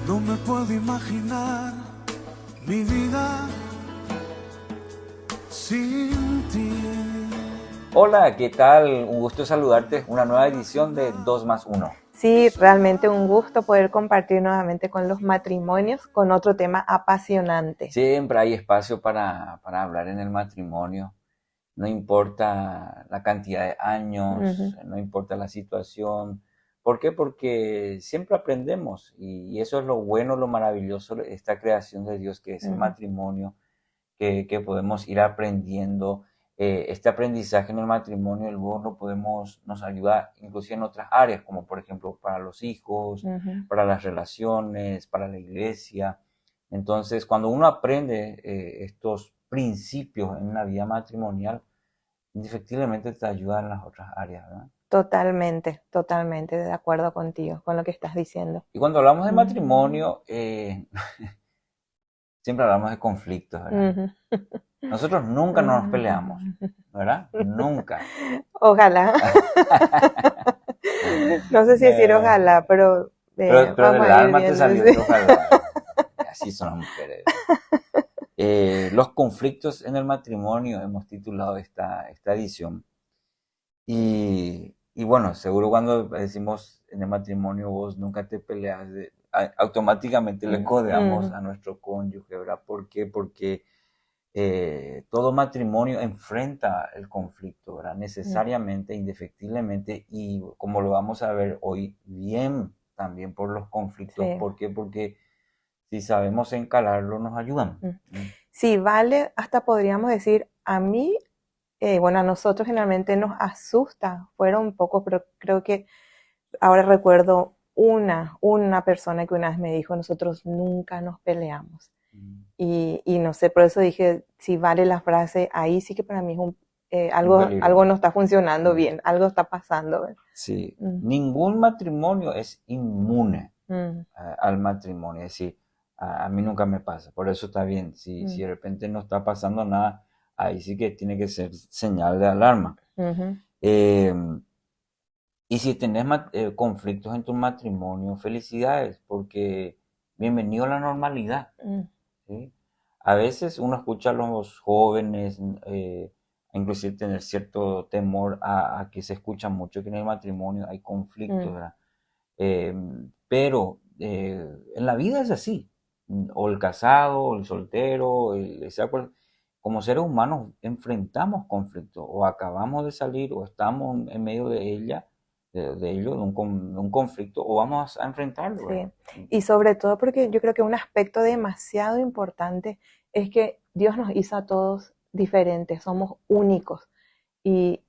No me puedo imaginar mi vida sin ti. Hola, ¿qué tal? Un gusto saludarte. Una nueva edición de 2 más 1. Sí, realmente un gusto poder compartir nuevamente con los matrimonios con otro tema apasionante. Siempre hay espacio para hablar en el matrimonio. No importa la cantidad de años, no importa la situación. ¿Por qué? Porque siempre aprendemos y eso es lo bueno, lo maravilloso de esta creación de Dios que es el matrimonio, que podemos ir aprendiendo. Este aprendizaje en el matrimonio luego nos ayuda inclusive en otras áreas, como por ejemplo para los hijos, para las relaciones, para la iglesia. Entonces, cuando uno aprende estos principios en la vida matrimonial, indefectiblemente te ayuda en las otras áreas, ¿verdad? Totalmente, totalmente de acuerdo contigo, con lo que estás diciendo. Y cuando hablamos de matrimonio, siempre hablamos de conflictos, ¿verdad? Nosotros nunca nos peleamos, ¿verdad? Nunca. Ojalá. No sé si decir ojalá, pero Pero vamos del a ir alma te viendo, salió sí. que ojalá. Así son las mujeres. Los conflictos en el matrimonio, hemos titulado esta edición. Y bueno, seguro cuando decimos en el matrimonio vos nunca te peleas, automáticamente le codeamos a nuestro cónyuge, ¿verdad? ¿Por qué? Porque todo matrimonio enfrenta el conflicto, ¿verdad? Necesariamente, indefectiblemente, y como lo vamos a ver hoy, bien también por los conflictos. Sí. ¿Por qué? Porque si sabemos encararlo, nos ayudan. Sí, vale, hasta podríamos decir, a mí, bueno, a nosotros generalmente nos asusta, fueron pocos, pero creo que ahora recuerdo una persona que una vez me dijo, nosotros nunca nos peleamos. Y no sé, por eso dije, si vale la frase, ahí sí que para mí es algo no está funcionando bien, algo está pasando, ¿verdad? Sí, ningún matrimonio es inmune al matrimonio, es decir, a mí nunca me pasa, por eso está bien, si de repente no está pasando nada, ahí sí que tiene que ser señal de alarma. Y si tenés conflictos en tu matrimonio, felicidades, porque bienvenido a la normalidad. ¿Sí? A veces uno escucha a los jóvenes, inclusive tener cierto temor a que se escucha mucho que en el matrimonio hay conflictos, ¿verdad? Pero en la vida es así, o el casado, o el soltero, como seres humanos enfrentamos conflictos, o acabamos de salir, o estamos en medio de ello, de un conflicto, o vamos a enfrentarlo, ¿verdad? Sí. Y sobre todo porque yo creo que un aspecto demasiado importante es que Dios nos hizo a todos diferentes, somos únicos. Y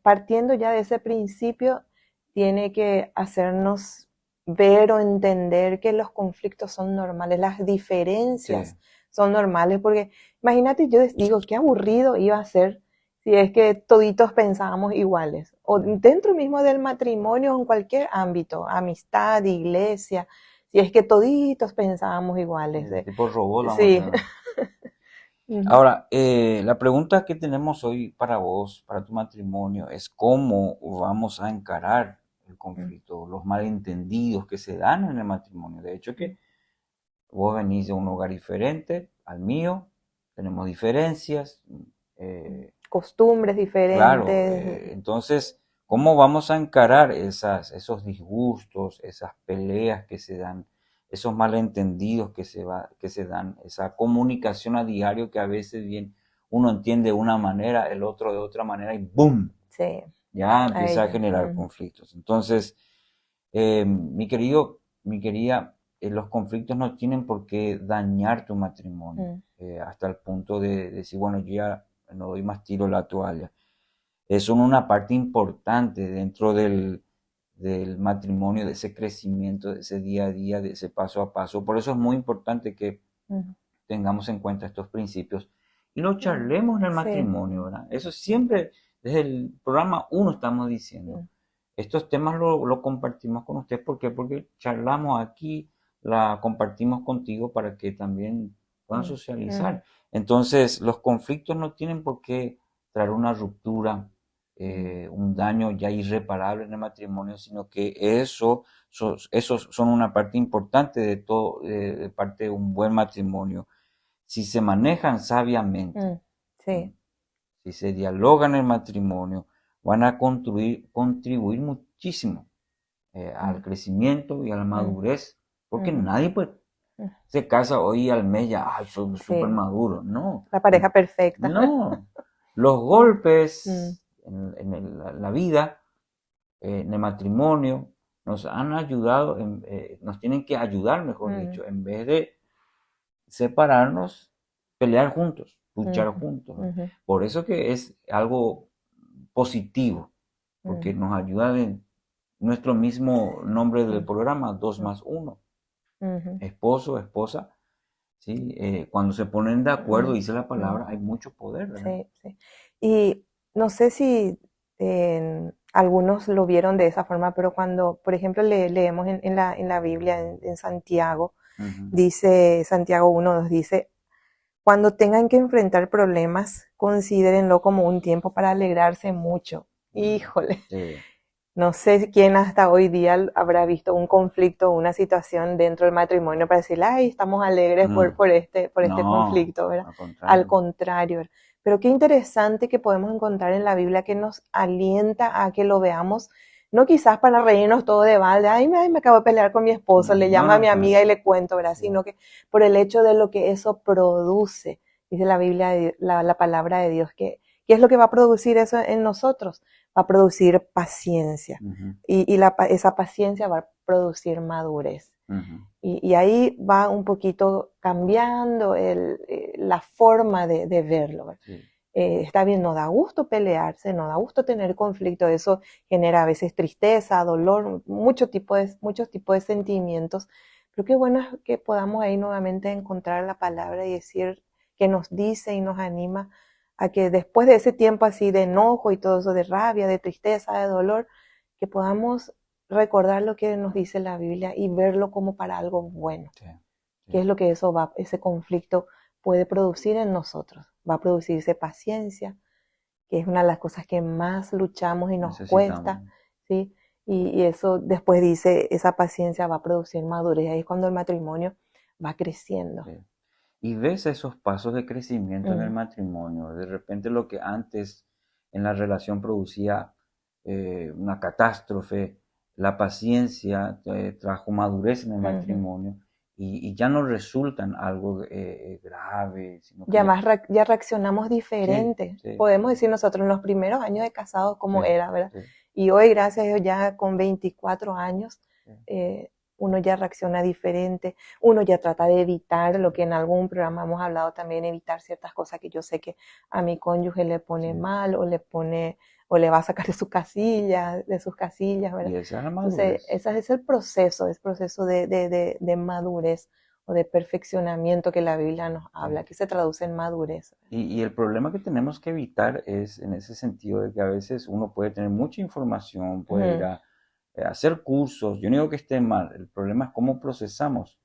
partiendo ya de ese principio, tiene que hacernos ver o entender que los conflictos son normales, las diferencias son normales, porque imagínate, yo digo, qué aburrido iba a ser si es que toditos pensábamos iguales, o dentro mismo del matrimonio, en cualquier ámbito, amistad, iglesia, si es que toditos pensábamos iguales. Tipo robot, Sí. Ahora, la pregunta que tenemos hoy para vos, para tu matrimonio, es cómo vamos a encarar el conflicto, los malentendidos que se dan en el matrimonio. De hecho, que vos venís de un hogar diferente al mío, tenemos diferencias. Costumbres diferentes. Claro, entonces, ¿cómo vamos a encarar esos disgustos, esas peleas que se dan, esos malentendidos que se dan, esa comunicación a diario que a veces bien uno entiende de una manera, el otro de otra manera y ¡boom! Sí. Ya empieza a generar conflictos. Entonces, mi querida, los conflictos no tienen por qué dañar tu matrimonio, hasta el punto de decir, bueno, yo ya no doy más tiro a la toalla. Son una parte importante dentro del matrimonio, de ese crecimiento, de ese día a día, de ese paso a paso. Por eso es muy importante que tengamos en cuenta estos principios y lo charlemos en el matrimonio, ¿verdad? Eso siempre, desde el programa 1 estamos diciendo. Estos temas lo compartimos con usted. ¿Por qué? Porque charlamos aquí, la compartimos contigo para que también puedan socializar. Entonces, los conflictos no tienen por qué traer una ruptura, un daño ya irreparable en el matrimonio, sino que esos son una parte importante de todo, de parte de un buen matrimonio. Si se manejan sabiamente, Sí. si se dialoga en el matrimonio, van a contribuir muchísimo al crecimiento y a la madurez, porque nadie pues se casa hoy al mes ya, ay, soy súper maduro. No. La pareja perfecta. No. Los golpes en la vida, en el matrimonio, nos han ayudado, nos tienen que ayudar, mejor dicho, en vez de separarnos, pelear juntos, luchar juntos. Por eso que es algo positivo, porque nos ayuda en nuestro mismo nombre del programa, 2 más 1. Esposo, esposa, ¿sí? Cuando se ponen de acuerdo, dice la palabra, hay mucho poder, ¿verdad? Sí, sí. Y no sé si algunos lo vieron de esa forma, pero cuando, por ejemplo, leemos en la Biblia, en Santiago, dice, Santiago 1:2 dice, cuando tengan que enfrentar problemas, considérenlo como un tiempo para alegrarse mucho. Híjole. Sí. No sé quién hasta hoy día habrá visto un conflicto, una situación dentro del matrimonio para decir, ay, estamos alegres por este conflicto, ¿verdad? Al contrario. Pero qué interesante que podemos encontrar en la Biblia que nos alienta a que lo veamos, no quizás para reírnos todo de balde, ay, me acabo de pelear con mi esposo, le llamo a mi amiga y le cuento, ¿verdad? Sino que por el hecho de lo que eso produce, dice la Biblia, la palabra de Dios, ¿qué es lo que va a producir eso en nosotros? Va a producir paciencia. Y esa paciencia va a producir madurez. Y ahí va un poquito cambiando la forma de verlo. Sí. Está bien, no da gusto pelearse, no da gusto tener conflicto, eso genera a veces tristeza, dolor, muchos tipos de sentimientos, pero qué bueno es que podamos ahí nuevamente encontrar la palabra y decir que nos dice y nos anima a que después de ese tiempo así de enojo y todo eso, de rabia, de tristeza, de dolor, que podamos recordar lo que nos dice la Biblia y verlo como para algo bueno. Sí, sí. ¿Qué es lo que ese conflicto puede producir en nosotros? Va a producirse paciencia, que es una de las cosas que más luchamos y nos cuesta, ¿sí? Y eso después dice, esa paciencia va a producir madurez. Ahí es cuando el matrimonio va creciendo. Sí. Y ves esos pasos de crecimiento en el matrimonio. De repente lo que antes en la relación producía una catástrofe, la paciencia trajo madurez en el matrimonio y ya no resulta en algo grave. Sino que ya reaccionamos diferente. Sí, sí. Podemos decir nosotros en los primeros años de casados cómo era, ¿verdad? Sí. Y hoy, gracias a Dios, ya con 24 años, uno ya reacciona diferente, uno ya trata de evitar lo que en algún programa hemos hablado también, evitar ciertas cosas que yo sé que a mi cónyuge le pone mal o le va a sacar de sus casillas, ¿verdad? Y esa es la madurez. Entonces, ese es el proceso de madurez o de perfeccionamiento que la Biblia nos habla, que se traduce en madurez. Y el problema que tenemos que evitar es en ese sentido de que a veces uno puede tener mucha información, puede ir a hacer cursos, yo no digo que esté mal, el problema es cómo procesamos.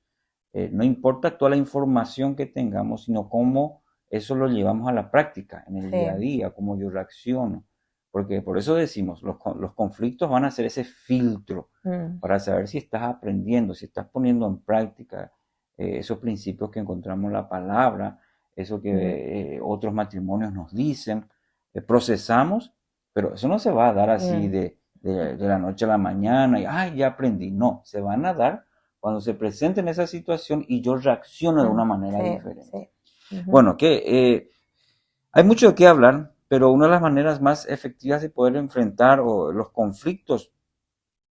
No importa toda la información que tengamos, sino cómo eso lo llevamos a la práctica, en el día a día, cómo yo reacciono. Porque por eso decimos, los conflictos van a ser ese filtro para saber si estás aprendiendo, si estás poniendo en práctica esos principios que encontramos en la palabra, eso que otros matrimonios nos dicen, procesamos, pero eso no se va a dar así de la noche a la mañana y ¡ay, ya aprendí! No, se van a dar cuando se presente en esa situación y yo reacciono de una manera diferente. Sí. Bueno, hay mucho de qué hablar, pero una de las maneras más efectivas de poder enfrentar los conflictos,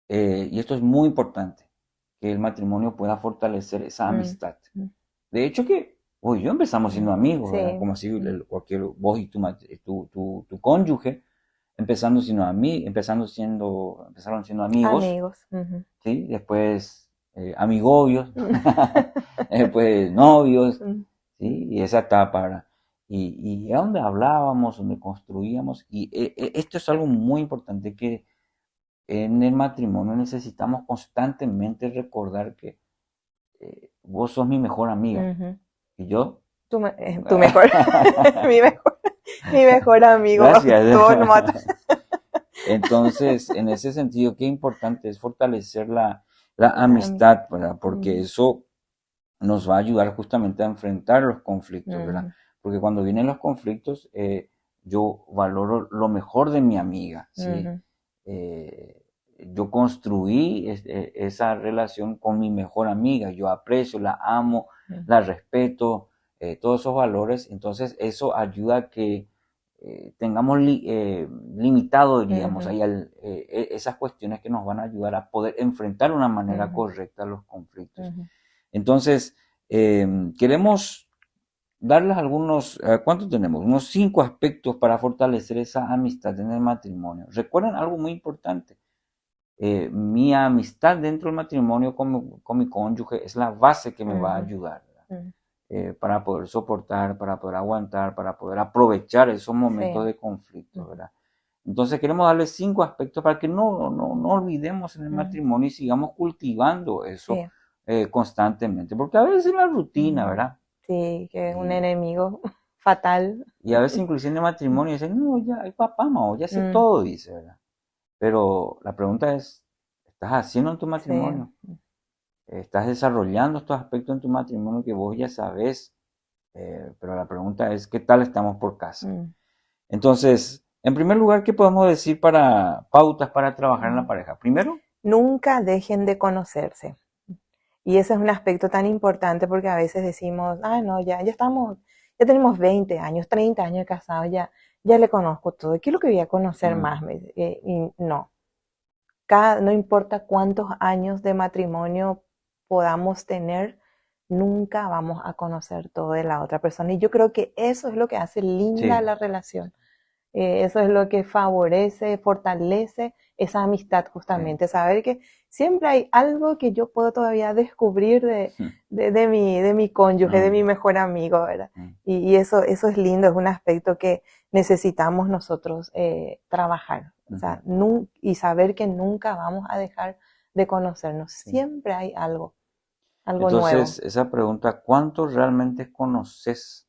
y esto es muy importante, que el matrimonio pueda fortalecer esa amistad. De hecho yo empezamos siendo amigos, como así vos y tu cónyuge, empezaron siendo amigos. ¿Sí? Después amigobios, después novios, ¿sí? Y esa etapa, y es donde hablábamos, donde construíamos, y esto es algo muy importante, que en el matrimonio necesitamos constantemente recordar que vos sos mi mejor amiga, y yo tu mejor mi mejor amigo. Gracias. Entonces, en ese sentido, qué importante es fortalecer la amistad, ¿verdad? Porque eso nos va a ayudar justamente a enfrentar los conflictos, ¿verdad? Porque cuando vienen los conflictos, yo valoro lo mejor de mi amiga, ¿sí? Yo construí esa relación con mi mejor amiga, yo aprecio, la amo, la respeto, todos esos valores, entonces eso ayuda a que tengamos limitado, diríamos, ahí esas cuestiones que nos van a ayudar a poder enfrentar de una manera correcta los conflictos. Entonces, queremos darles algunos, ¿cuántos tenemos? Unos 5 aspectos para fortalecer esa amistad en el matrimonio. Recuerden algo muy importante. Mi amistad dentro del matrimonio con mi cónyuge es la base que me va a ayudar, para poder soportar, para poder aguantar, para poder aprovechar esos momentos de conflicto, ¿verdad? Entonces queremos darles 5 aspectos para que no olvidemos en el matrimonio y sigamos cultivando eso constantemente, porque a veces la rutina, ¿verdad? Sí, que es un enemigo fatal. Y a veces inclusive en el matrimonio dicen, no, ya hay papá, mamá, ya sé todo, dice, ¿verdad? Pero la pregunta es, ¿estás haciendo en tu matrimonio? ¿Estás desarrollando estos aspectos en tu matrimonio que vos ya sabes? Pero la pregunta es, ¿qué tal estamos por casa? Entonces, en primer lugar, ¿qué podemos decir para pautas para trabajar en la pareja? Primero, nunca dejen de conocerse. Y ese es un aspecto tan importante porque a veces decimos, no, ya tenemos 20 años, 30 años de casados, ya le conozco todo. ¿Qué es lo que voy a conocer más? Y no. No importa cuántos años de matrimonio podamos tener, nunca vamos a conocer todo de la otra persona. Y yo creo que eso es lo que hace linda la relación. Eso es lo que favorece, fortalece esa amistad justamente. Saber que siempre hay algo que yo puedo todavía descubrir de mi cónyuge, de mi mejor amigo, ¿verdad? Y eso es lindo, es un aspecto que necesitamos nosotros trabajar. O sea, y saber que nunca vamos a dejar de conocernos. Siempre hay algo nuevo. Entonces, esa pregunta, ¿cuánto realmente conoces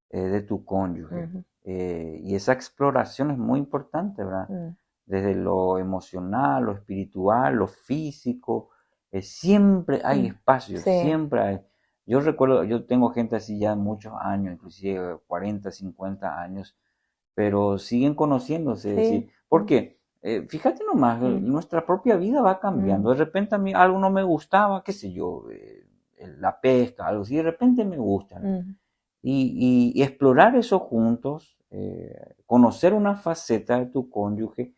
de tu cónyuge? Y esa exploración es muy importante, ¿verdad? Desde lo emocional, lo espiritual, lo físico, siempre hay espacio, siempre hay. Yo recuerdo, yo tengo gente así ya muchos años, inclusive 40, 50 años, pero siguen conociéndose, ¿sí? Porque, fíjate nomás, nuestra propia vida va cambiando. De repente a mí algo no me gustaba, qué sé yo, la pesca, algo así, de repente me gusta. Y explorar eso juntos, conocer una faceta de tu cónyuge,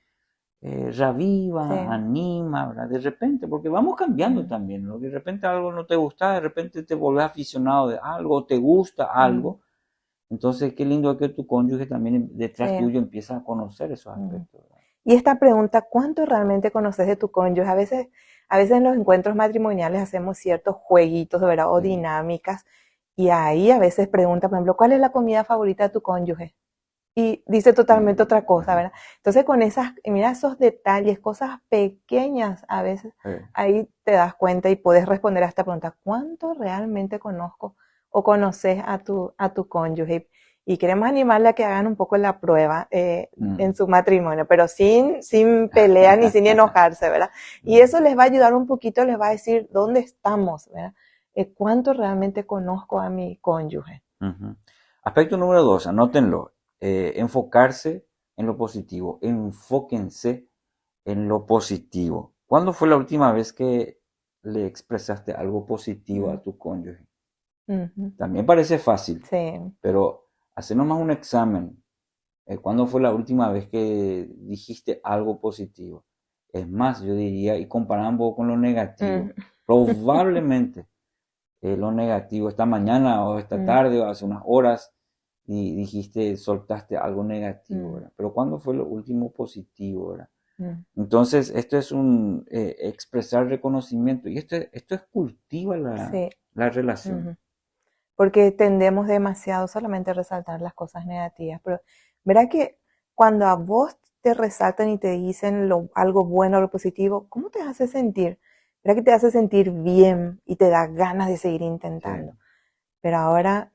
reaviva, anima, ¿verdad? De repente, porque vamos cambiando también, ¿no? De repente algo no te gusta, de repente te volvés aficionado de algo, te gusta algo. Entonces, qué lindo es que tu cónyuge también detrás tuyo empieza a conocer esos aspectos, ¿verdad? Y esta pregunta, ¿cuánto realmente conoces de tu cónyuge? A veces en los encuentros matrimoniales hacemos ciertos jueguitos, ¿verdad? O dinámicas. Y ahí a veces pregunta, por ejemplo, ¿cuál es la comida favorita de tu cónyuge? Y dice totalmente otra cosa, ¿verdad? Entonces con mira esos detalles, cosas pequeñas a veces, ahí te das cuenta y puedes responder a esta pregunta, ¿cuánto realmente conozco o conoces a tu cónyuge? Y queremos animarle a que hagan un poco la prueba en su matrimonio, pero sin pelea ni sin enojarse, ¿verdad? Y eso les va a ayudar un poquito, les va a decir dónde estamos, ¿verdad? ¿Cuánto realmente conozco a mi cónyuge? Aspecto número 2, anótenlo. Enfocarse en lo positivo. Enfóquense en lo positivo. ¿Cuándo fue la última vez que le expresaste algo positivo a tu cónyuge? También parece fácil, pero hacernos más un examen. ¿Cuándo fue la última vez que dijiste algo positivo? Es más, yo diría, y comparando con lo negativo, probablemente lo negativo, esta mañana o esta tarde o hace unas horas, y dijiste, soltaste algo negativo, ¿verdad? Pero ¿cuándo fue lo último positivo, verdad? Entonces, esto es un expresar reconocimiento, y esto es cultiva la relación. Porque tendemos demasiado solamente a resaltar las cosas negativas, pero verá que cuando a vos te resaltan y te dicen algo bueno, lo positivo, ¿cómo te hace sentir? Verá que te hace sentir bien y te da ganas de seguir intentando. Pero ahora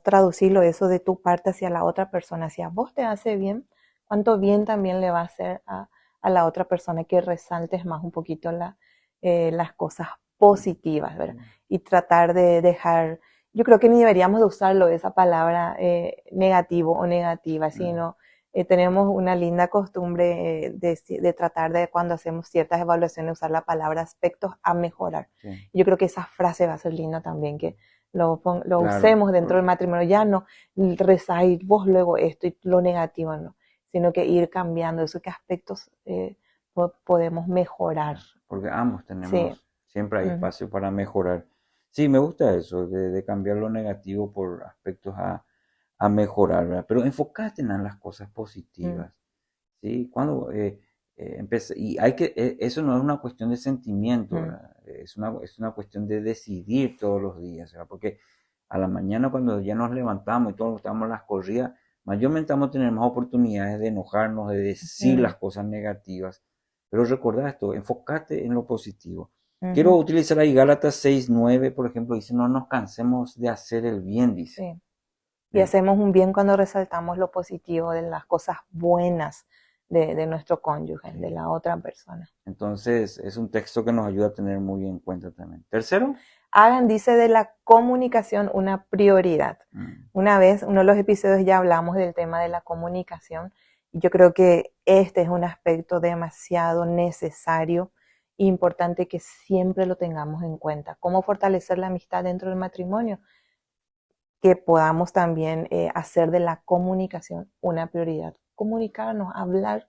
traducirlo eso de tu parte hacia la otra persona, si a vos te hace bien, cuánto bien también le va a hacer a la otra persona que resaltes más un poquito las cosas positivas, ¿verdad? Y tratar de dejar, yo creo que ni deberíamos de usarlo, esa palabra negativo o negativa, sino tenemos una linda costumbre de tratar de, cuando hacemos ciertas evaluaciones, usar la palabra aspectos a mejorar. Sí. Yo creo que esa frase va a ser linda también, que lo claro, usemos dentro del matrimonio. Ya no rezáis vos luego esto y lo negativo no, sino que ir cambiando eso, qué aspectos podemos mejorar. Porque ambos tenemos, siempre hay espacio para mejorar. Sí, me gusta eso, de cambiar lo negativo por aspectos a mejorar, ¿verdad? Pero enfócate en las cosas positivas, ¿sí? Cuando y hay que, eso no es una cuestión de sentimiento, ¿verdad? Es una cuestión de decidir todos los días, ¿verdad? Porque a la mañana cuando ya nos levantamos y todos estamos en las corridas, mayormente vamos a tener más oportunidades de enojarnos, de decir las cosas negativas. Pero recordá esto, enfócate en lo positivo. Quiero utilizar ahí Gálatas 6:9, por ejemplo, dice, no nos cansemos de hacer el bien, dice. Sí. Y hacemos un bien cuando resaltamos lo positivo de las cosas buenas de nuestro cónyuge, de la otra persona. Entonces, es un texto que nos ayuda a tener muy en cuenta también. Tercero. Hagan, dice, de la comunicación una prioridad. Una vez, uno de los episodios ya hablamos del tema de la comunicación. Y yo creo que este es un aspecto demasiado necesario e importante que siempre lo tengamos en cuenta. ¿Cómo fortalecer la amistad dentro del matrimonio? Que podamos también hacer de la comunicación una prioridad. Comunicarnos, hablar,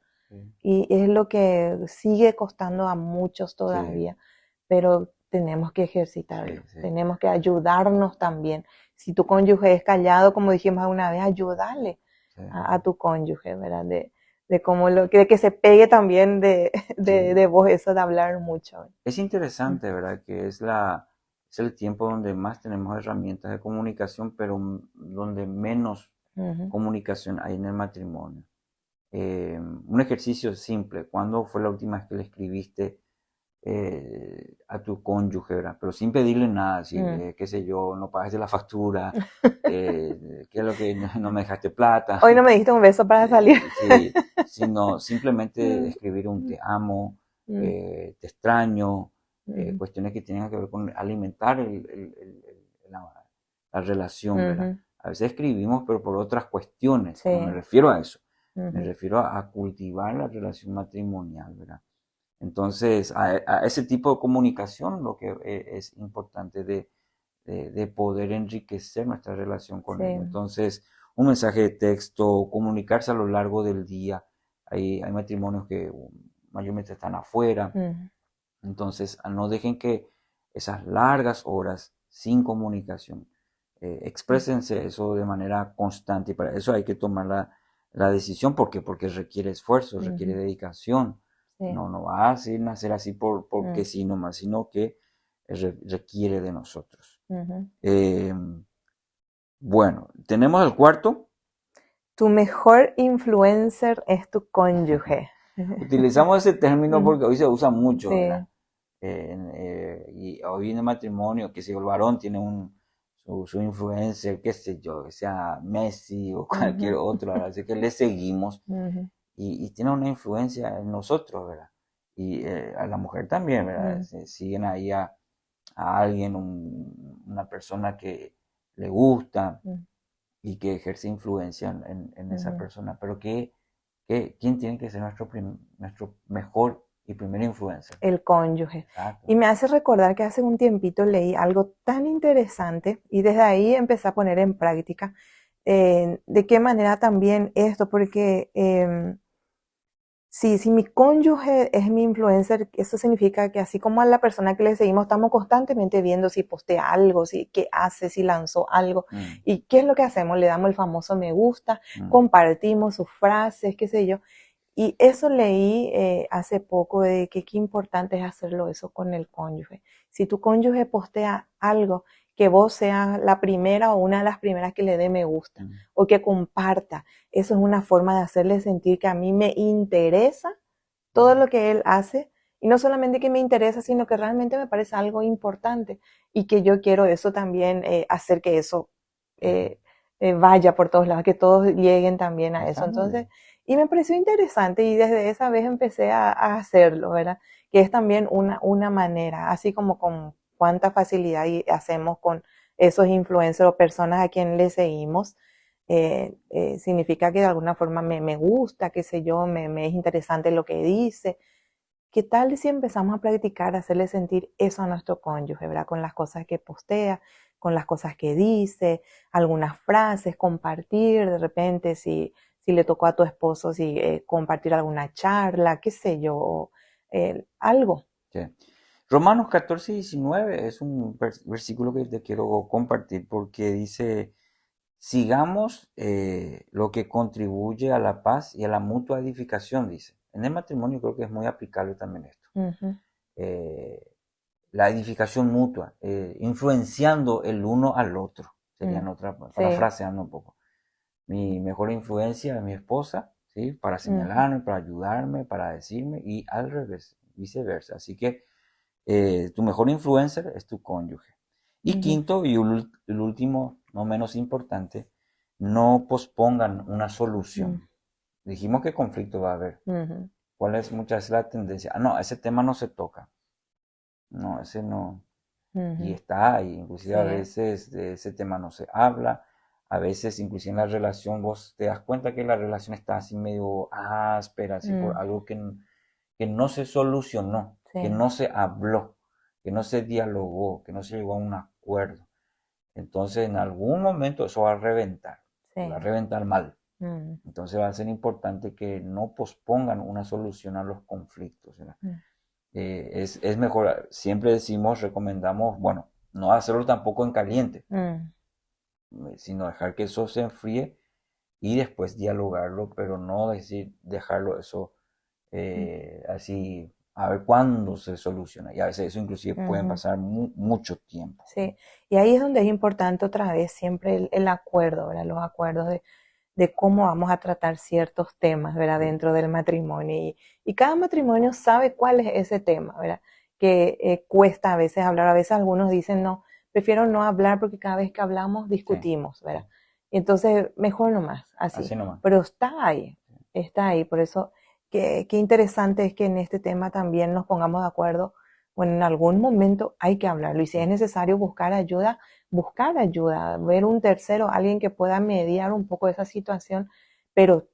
y es lo que sigue costando a muchos todavía, pero tenemos que ejercitarlo, tenemos que ayudarnos también. Si tu cónyuge es callado, como dijimos alguna vez, ayúdale a tu cónyuge, ¿verdad? De cómo de que se pegue también de vos eso de hablar mucho. Es interesante, ¿verdad? Que es el tiempo donde más tenemos herramientas de comunicación, pero donde menos comunicación hay en el matrimonio. Un ejercicio simple, ¿cuándo fue la última vez que le escribiste a tu cónyuge, ¿verdad? Pero sin pedirle nada, así, qué sé yo, no pagaste la factura, qué es lo que no me dejaste plata. Hoy no me diste un beso para salir. Sí, sino simplemente escribir un te amo, te extraño, cuestiones que tengan que ver con alimentar la relación, ¿verdad? A veces escribimos, pero por otras cuestiones, no me refiero a eso, me refiero a cultivar la relación matrimonial, ¿verdad? Entonces, a ese tipo de comunicación lo que es importante de poder enriquecer nuestra relación con él. Entonces, un mensaje de texto, comunicarse a lo largo del día. Hay matrimonios que mayormente están afuera. Entonces, no dejen que esas largas horas sin comunicación, exprésense eso de manera constante. Y para eso hay que tomar la decisión. ¿Por qué? Porque requiere esfuerzo, requiere dedicación. No va a nacer así porque sí nomás, sino que requiere de nosotros. Bueno, tenemos el cuarto. Tu mejor influencer es tu cónyuge. Utilizamos ese término porque hoy se usa mucho, ¿verdad? Y hoy en el matrimonio, que si el varón tiene su influencer, qué sé yo, que sea Messi o cualquier otro, así que le seguimos. Y tiene una influencia en nosotros, ¿verdad? Y a la mujer también, ¿verdad? Siguen ahí a alguien, una persona que le gusta y que ejerce influencia en esa persona. Pero ¿quién tiene que ser nuestro mejor y primer influencer? El cónyuge. Exacto. Y me hace recordar que hace un tiempito leí algo tan interesante y desde ahí empecé a poner en práctica de qué manera también esto, porque si mi cónyuge es mi influencer, eso significa que así como a la persona que le seguimos, estamos constantemente viendo si postea algo, qué hace, si lanzó algo. ¿Y qué es lo que hacemos? Le damos el famoso me gusta, compartimos sus frases, qué sé yo. Y eso leí hace poco de que qué importante es hacerlo eso con el cónyuge. Si tu cónyuge postea algo, que vos seas la primera o una de las primeras que le dé me gusta o que comparta. Eso es una forma de hacerle sentir que a mí me interesa todo lo que él hace, y no solamente que me interesa, sino que realmente me parece algo importante y que yo quiero eso también, hacer que eso vaya por todos lados, que todos lleguen también a eso. Entonces, Y me pareció interesante y desde esa vez empecé a hacerlo, ¿verdad? Que es también una manera, así como con cuánta facilidad hacemos con esos influencers o personas a quien le seguimos, significa que de alguna forma me gusta, qué sé yo, me es interesante lo que dice. ¿Qué tal si empezamos a practicar, a hacerle sentir eso a nuestro cónyuge, ¿verdad? Con las cosas que postea, con las cosas que dice, algunas frases, compartir de repente, si le tocó a tu esposo, si compartir alguna charla, qué sé yo, algo. Sí. Romanos 14:19 es un versículo que te quiero compartir porque dice, sigamos lo que contribuye a la paz y a la mutua edificación, dice. En el matrimonio creo que es muy aplicable también esto. La edificación mutua, influenciando el uno al otro, serían otra, parafraseando un poco. Mi mejor influencia es mi esposa, ¿sí? Para señalarme, para ayudarme, para decirme, y al revés, viceversa. Así que tu mejor influencer es tu cónyuge. Y quinto, y el último, no menos importante, no pospongan una solución. Dijimos que conflicto va a haber. ¿Cuál es muchas veces la tendencia? No, ese tema no se toca. No, ese no. Y está ahí. Inclusive a veces de ese tema no se habla. A veces, inclusive en la relación, vos te das cuenta que la relación está así medio áspera, así por algo que no se solucionó, que no se habló, que no se dialogó, que no se llegó a un acuerdo. Entonces, en algún momento eso va a reventar mal. Entonces va a ser importante que no pospongan una solución a los conflictos. Es mejor, siempre decimos, recomendamos, bueno, no hacerlo tampoco en caliente, sino dejar que eso se enfríe y después dialogarlo, pero no dejarlo eso así, a ver cuándo se soluciona. Y a veces eso inclusive pueden pasar mucho tiempo. Sí, y ahí es donde es importante otra vez siempre el acuerdo, ¿verdad? Los acuerdos de cómo vamos a tratar ciertos temas, ¿verdad? Dentro del matrimonio. Y cada matrimonio sabe cuál es ese tema, ¿verdad? Que cuesta a veces hablar. A veces algunos dicen, no, prefiero no hablar porque cada vez que hablamos discutimos, ¿verdad? Entonces, mejor nomás, así nomás. Pero está ahí. Por eso, qué interesante es que en este tema también nos pongamos de acuerdo. Bueno, en algún momento hay que hablarlo. Y si es necesario buscar ayuda, ver un tercero, alguien que pueda mediar un poco esa situación, pero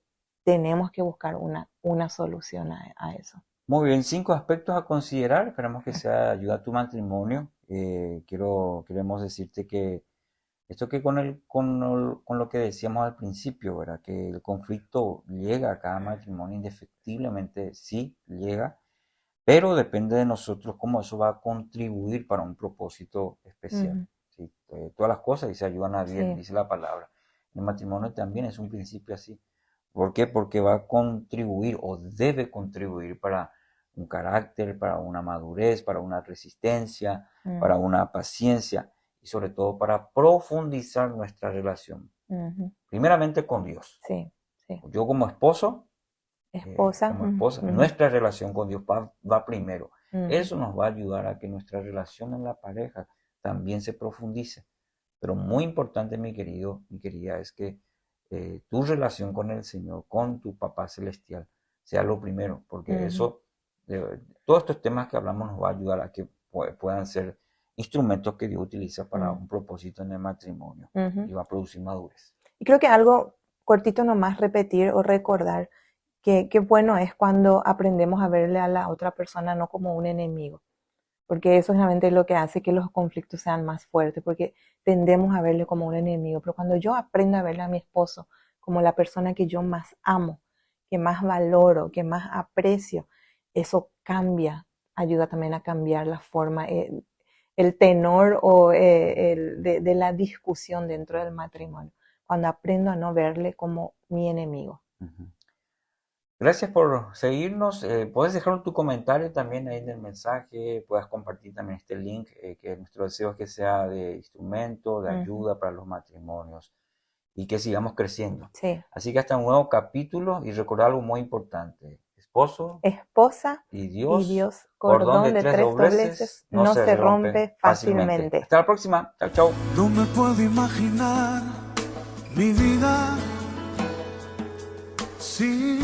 tenemos que buscar una solución a eso. Muy bien, 5 aspectos a considerar. Esperamos que sea ayuda a tu matrimonio. Queremos decirte que esto que con lo que decíamos al principio, ¿verdad? Que el conflicto llega a cada matrimonio, indefectiblemente sí llega, pero depende de nosotros cómo eso va a contribuir para un propósito especial. ¿Sí? Todas las cosas y se ayudan a bien, dice la palabra. El matrimonio también es un principio así. ¿Por qué? Porque va a contribuir o debe contribuir para un carácter, para una madurez, para una resistencia, para una paciencia y sobre todo para profundizar nuestra relación. Primeramente con Dios. Yo como esposa, nuestra relación con Dios va primero. Eso nos va a ayudar a que nuestra relación en la pareja también se profundice. Pero muy importante, mi querido, mi querida, es que tu relación con el Señor, con tu Papá Celestial, sea lo primero, porque eso, todos estos temas que hablamos nos va a ayudar a que puedan ser instrumentos que Dios utiliza para un propósito en el matrimonio y va a producir madurez. Y creo que algo cortito nomás repetir o recordar que bueno es cuando aprendemos a verle a la otra persona no como un enemigo, porque eso es realmente lo que hace que los conflictos sean más fuertes, porque tendemos a verle como un enemigo. Pero cuando yo aprendo a verle a mi esposo como la persona que yo más amo, que más valoro, que más aprecio, eso ayuda también a cambiar la forma, el tenor o de la discusión dentro del matrimonio, cuando aprendo a no verle como mi enemigo. Gracias por seguirnos. Puedes dejar tu comentario también ahí en el mensaje. Puedes compartir también este link, que nuestro deseo es que sea de instrumento, de ayuda para los matrimonios y que sigamos creciendo. Así que hasta un nuevo capítulo y recordar algo muy importante. Esposo, esposa y Dios, cordón de tres dobleces, no se rompe fácilmente. Hasta la próxima. Chao, chao. No me puedo imaginar mi vida sin